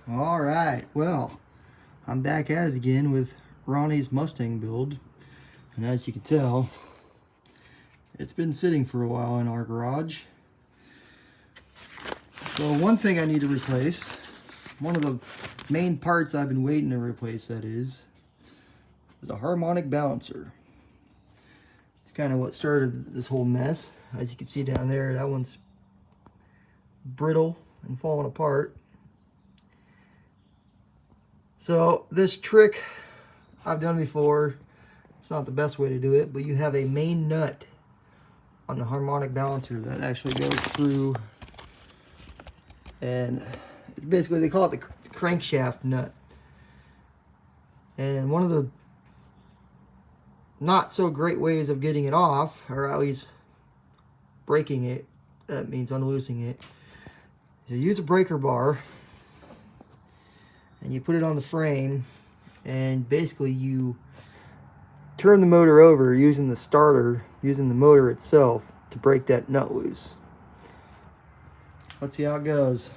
All right, well, I'm back at it again with Ronnie's Mustang build, and as you can tell, it's been sitting for a while in our garage. So one thing I need to replace, one of the main parts I've been waiting to replace, that is a harmonic balancer. It's kind of what started this whole mess. As you can see down there, that one's brittle and falling apart. So this trick I've done before. It's not the best way to do it, but you have a main nut on the harmonic balancer that actually goes through, and it's basically, they call it the crankshaft nut. And one of the not so great ways of getting it off, or at least breaking it, that means unloosing it, you use a breaker bar and you put it on the frame, and basically you turn the motor over using the starter, using the motor itself to break that nut loose. Let's see how it goes.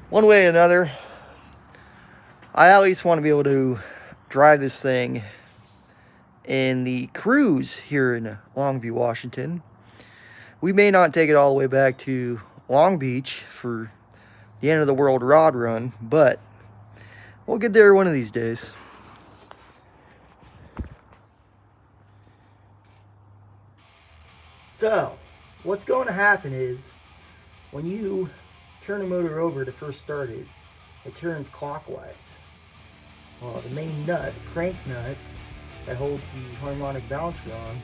One way or another, I at least want to be able to drive this thing in the cruise here in Longview, Washington. We may not take it all the way back to Long Beach for the end of the world rod run, but we'll get there one of these days. So, what's going to happen is, when you turn the motor over to first start it, it turns clockwise. The main nut, crank nut, that holds the harmonic balancer on,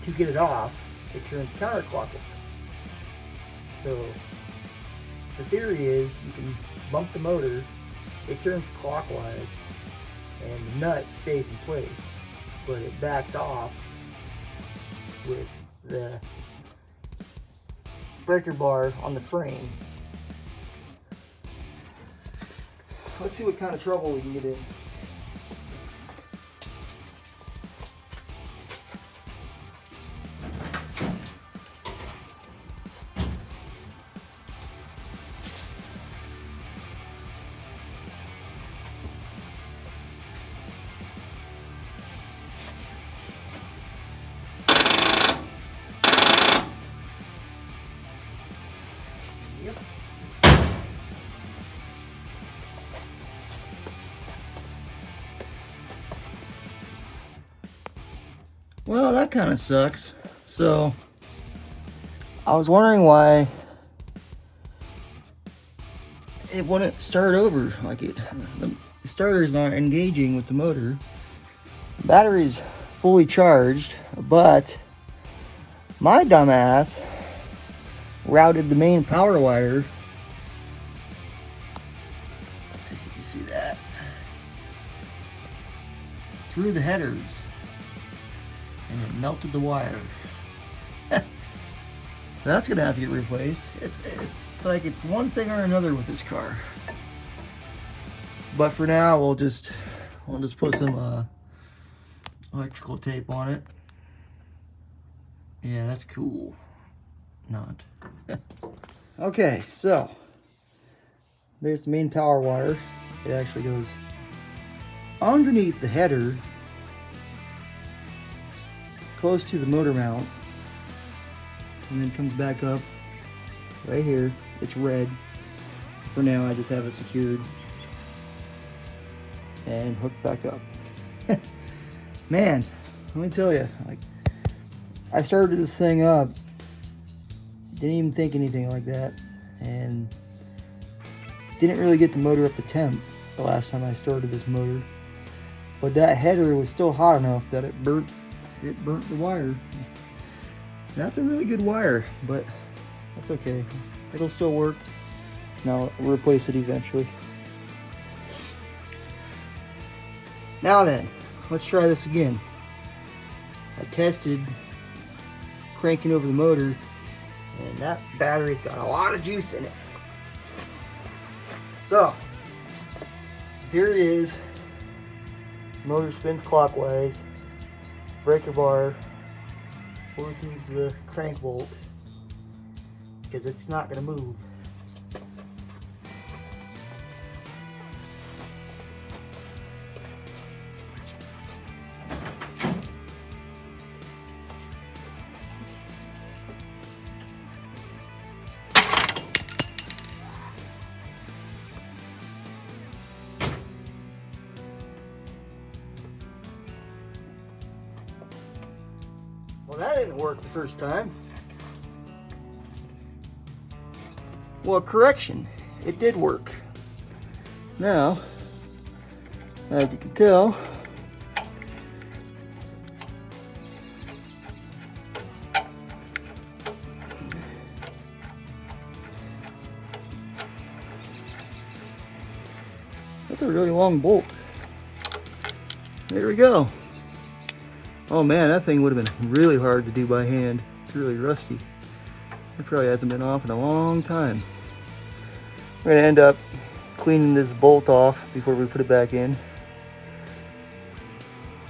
to get it off, it turns counterclockwise. So, the theory is you can bump the motor, it turns clockwise, and the nut stays in place, but it backs off with the breaker bar on the frame. Let's see what kind of trouble we can get in. Yep. Well, that kind of sucks. So, I was wondering why it wouldn't start over. Like the starter's not engaging with the motor. The battery's fully charged, but my dumbass routed the main power wire, as you can see that, through the headers, and it melted the wire. So that's gonna have to get replaced. It's like it's one thing or another with this car. But for now, we'll just put some electrical tape on it. Yeah, that's cool. Not. Okay, so there's the main power wire. It actually goes underneath the header, close to the motor mount, and then comes back up right here. It's red. For now, I just have it secured and hooked back up. Man, let me tell you, like, I started this thing up, didn't even think anything like that, and didn't really get the motor up to temp the last time I started this motor. But that header was still hot enough that it burnt the wire. That's a really good wire, but that's okay. It'll still work. Now we'll replace it eventually. Now then, let's try this again. I tested cranking over the motor, and that battery's got a lot of juice in it. So, theory is, motor spins clockwise, breaker bar loosens the crank bolt, because it's not going to move. Well, that didn't work the first time. Well, correction, it did work. Now, as you can tell, that's a really long bolt. There we go. Oh man, that thing would have been really hard to do by hand. It's really rusty. It probably hasn't been off in a long time. We're gonna end up cleaning this bolt off before we put it back in.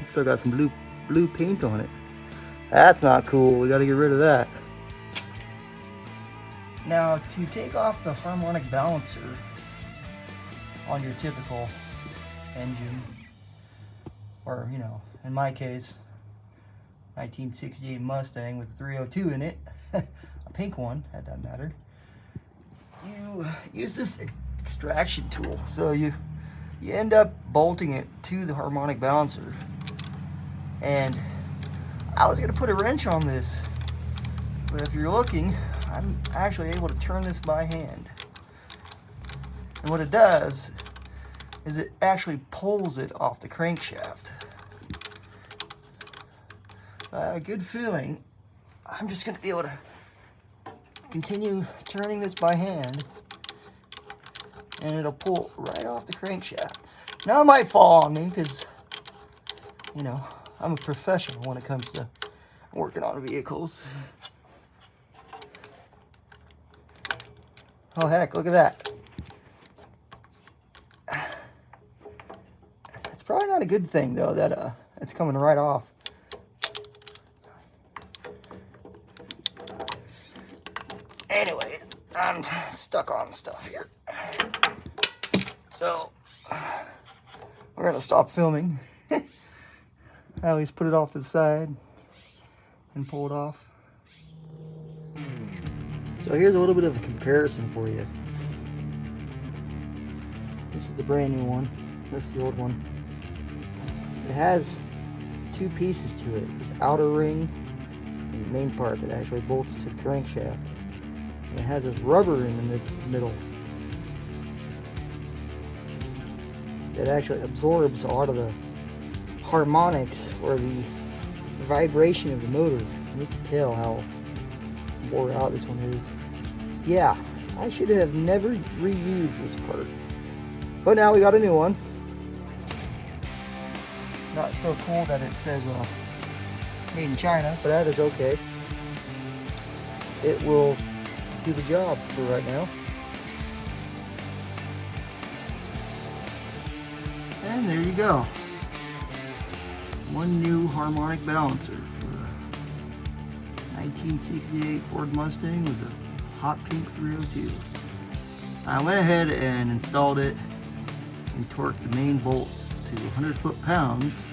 It's still got some blue paint on it. That's not cool. We gotta get rid of that. Now, to take off the harmonic balancer on your typical engine, or you know, in my case, 1968 Mustang with a 302 in it, a pink one, had that matter. You use this extraction tool. So you end up bolting it to the harmonic balancer. And I was gonna put a wrench on this, but if you're looking, I'm actually able to turn this by hand. And what it does is it actually pulls it off the crankshaft. I have a good feeling I'm just going to be able to continue turning this by hand, and it'll pull right off the crankshaft. Now it might fall on me because, you know, I'm a professional when it comes to working on vehicles. Oh heck, look at that. It's probably not a good thing though that it's coming right off. Anyway, I'm stuck on stuff here. So, we're gonna stop filming. I at least put it off to the side and pull it off. So here's a little bit of a comparison for you. This is the brand new one. This is the old one. It has two pieces to it. This outer ring and the main part that actually bolts to the crankshaft. And it has this rubber in the middle that actually absorbs a lot of the harmonics or the vibration of the motor. You can tell how wore out this one is. Yeah, I should have never reused this part. But now we got a new one. Not so cool that it says made in China, but that is okay. It will do the job for right now. And there you go. One new harmonic balancer for a 1968 Ford Mustang with a hot pink 302. I went ahead and installed it and torqued the main bolt to 100 foot-pounds.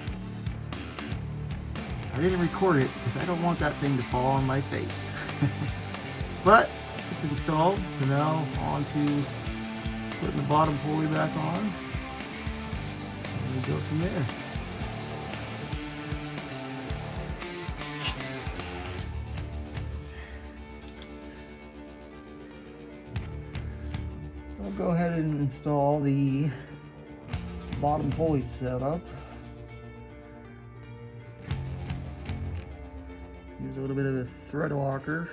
I didn't record it because I don't want that thing to fall on my face. But it's installed, so now on to putting the bottom pulley back on. And we go from there. I'll go ahead and install the bottom pulley setup. Here's a little bit of a thread locker,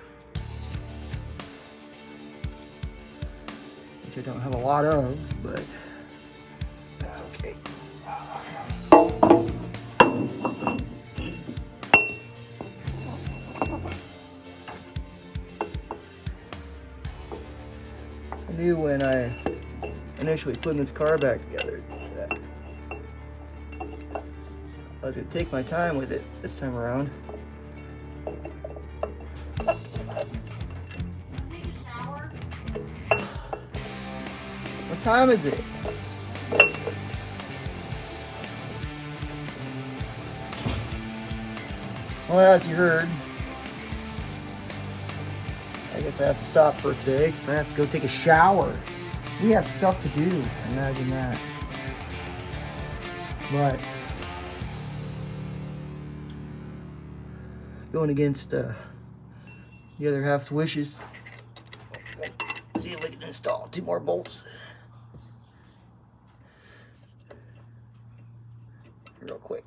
which I don't have a lot of, but that's okay. I knew when I initially putting this car back together that I was going to take my time with it this time around. time is it? Well, as you heard, I guess I have to stop for today because I have to go take a shower. We have stuff to do, imagine that. But going against the other half's wishes. Let's see if we can install 2 more bolts. Real quick.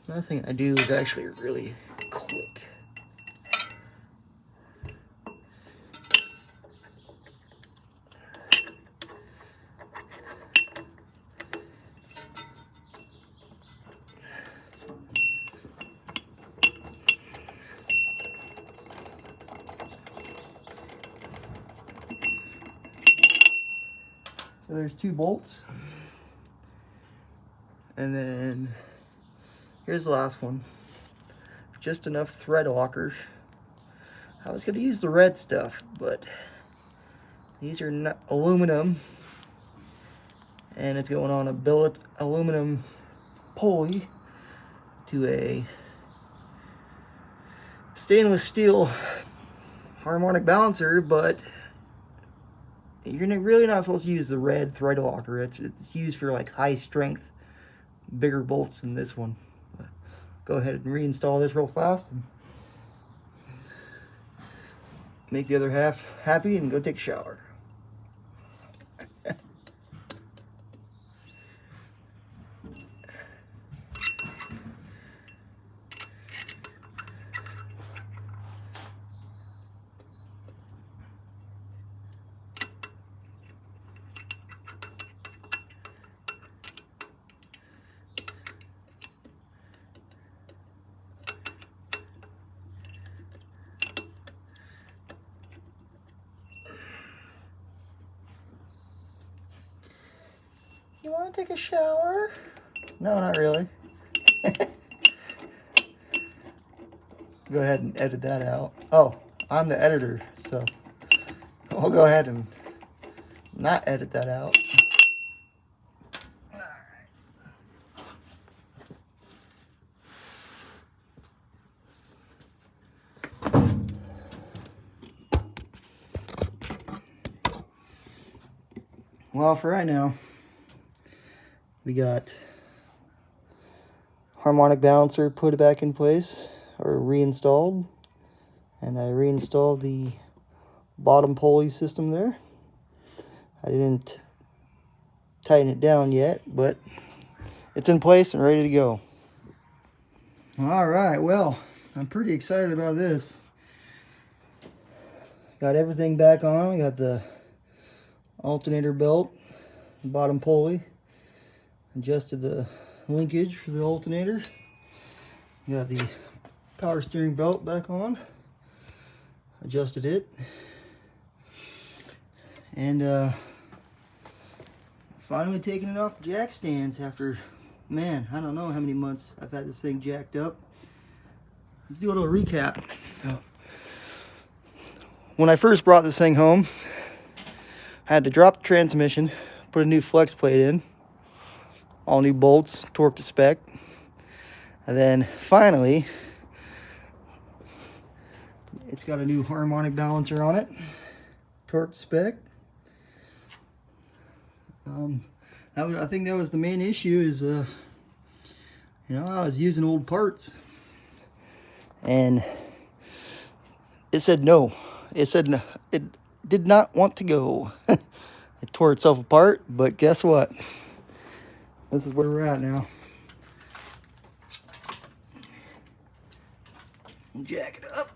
Nothing I do is actually really quick. So there's 2 bolts. And then here's the last one. Just enough thread locker. I was going to use the red stuff, but these are not aluminum. And it's going on a billet aluminum pulley to a stainless steel harmonic balancer, but you're really not supposed to use the red thread locker. It's used for like high strength, bigger bolts than this one. But go ahead and reinstall this real fast and make the other half happy and go take a shower. You want to take a shower? No, not really. Go ahead and edit that out. Oh, I'm the editor, so I'll go ahead and not edit that out. Well, for right now, we got harmonic balancer put back in place, or reinstalled, and I reinstalled the bottom pulley system there. I didn't tighten it down yet, but it's in place and ready to go. All right, well, I'm pretty excited about this. Got everything back on. We got the alternator belt, bottom pulley, adjusted the linkage for the alternator. Got the power steering belt back on, adjusted it, and finally taking it off the jack stands after, man, I don't know how many months I've had this thing jacked up. Let's do a little recap. So, when I first brought this thing home, I had to drop the transmission, put a new flex plate in, all new bolts, torque to spec, and then finally it's got a new harmonic balancer on it, torque to spec. I think that was the main issue, is you know, I was using old parts and it said no. It said no. It did not want to go. It tore itself apart, but guess what? This is where we're at now. Jack it up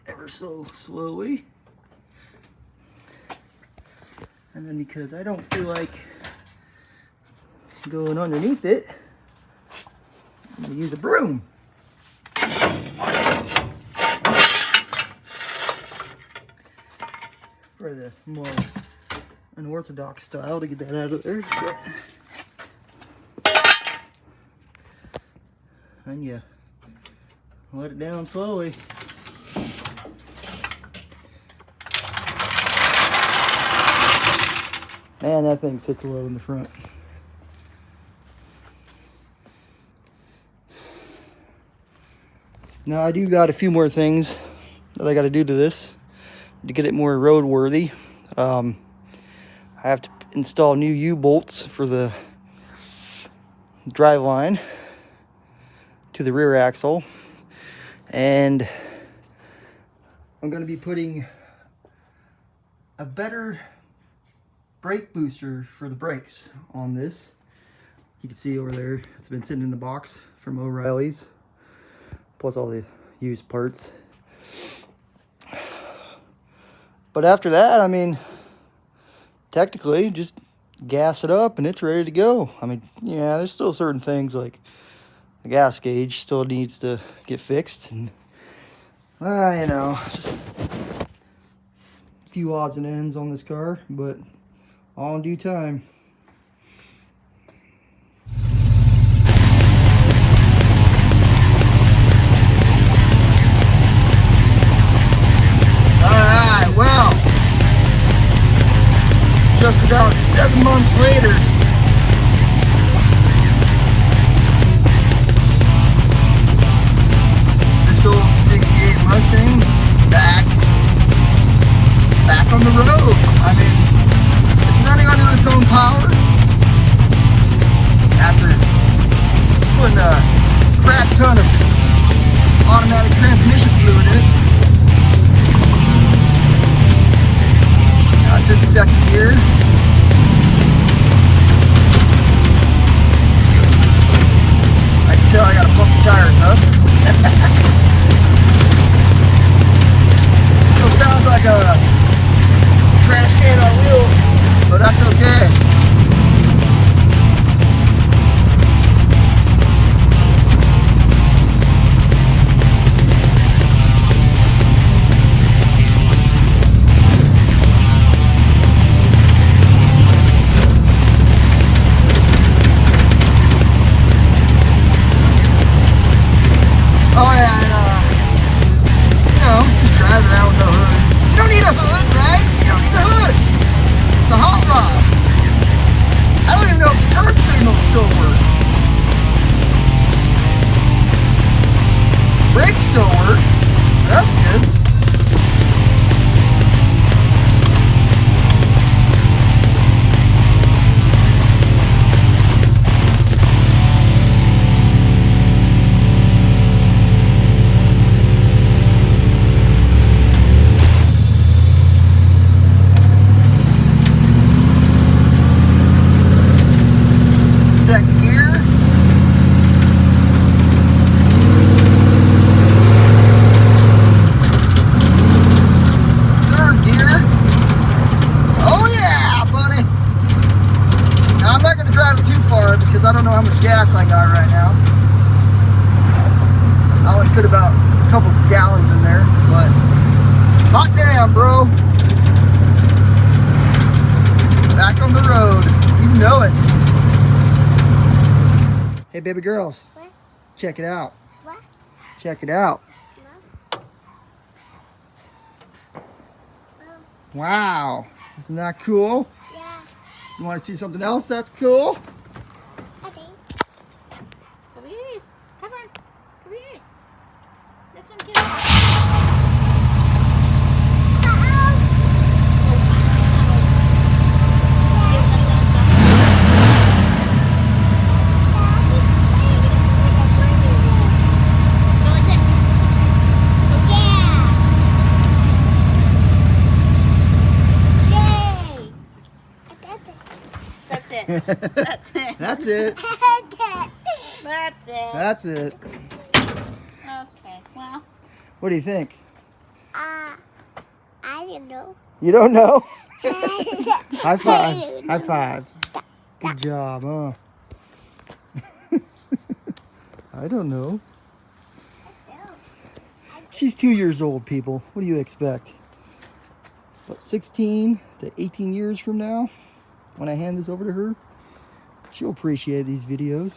ever so slowly, and then because I don't feel like going underneath it, I'm gonna use a broom. For the more unorthodox style to get that out of there. And you let it down slowly. Man, that thing sits low in the front. Now I do got a few more things that I got to do to this to get it more roadworthy. I have to install new U-bolts for the driveline to the rear axle, and I'm going to be putting a better brake booster for the brakes on this. You can see over there, it's been sitting in the box from O'Reilly's, plus all the used parts. But after that, I mean, technically just gas it up and it's ready to go. I mean, yeah, there's still certain things like the gas gauge still needs to get fixed, and you know, just a few odds and ends on this car, but all in due time. Alright, well, just about 7 months later, this old 68 Mustang is back on the road. I mean, it's running under its own power after putting a crap ton of automatic transmission fluid in it. Now it's in second gear. I can tell I gotta pump the tires up. Still sounds like a trash can on wheels, but that's okay. Oh yeah, and you know, just driving around with no hood. You don't need a hood, right? You don't need a hood. It's a hot rod. I don't even know if the turn signals still work. Brakes still work, so that's good. Second gear. Third gear. Oh yeah, buddy. Now I'm not going to drive it too far because I don't know how much gas I got right now. I only put about a couple gallons in there, but hot damn, bro. Back on the road. You know it. Hey, baby girls. What? Check it out. What? Check it out. No. Wow. Isn't that cool? Yeah. You want to see something else that's cool? Okay. Come here. Come on. Come here. This one here. That's it. That's it. That's it. That's it. Okay, well. What do you think? I don't know. You don't know? High five. High five. Good job, huh? I don't know. She's 2 years old, people. What do you expect? What, 16 to 18 years from now? When I hand this over to her, she'll appreciate these videos.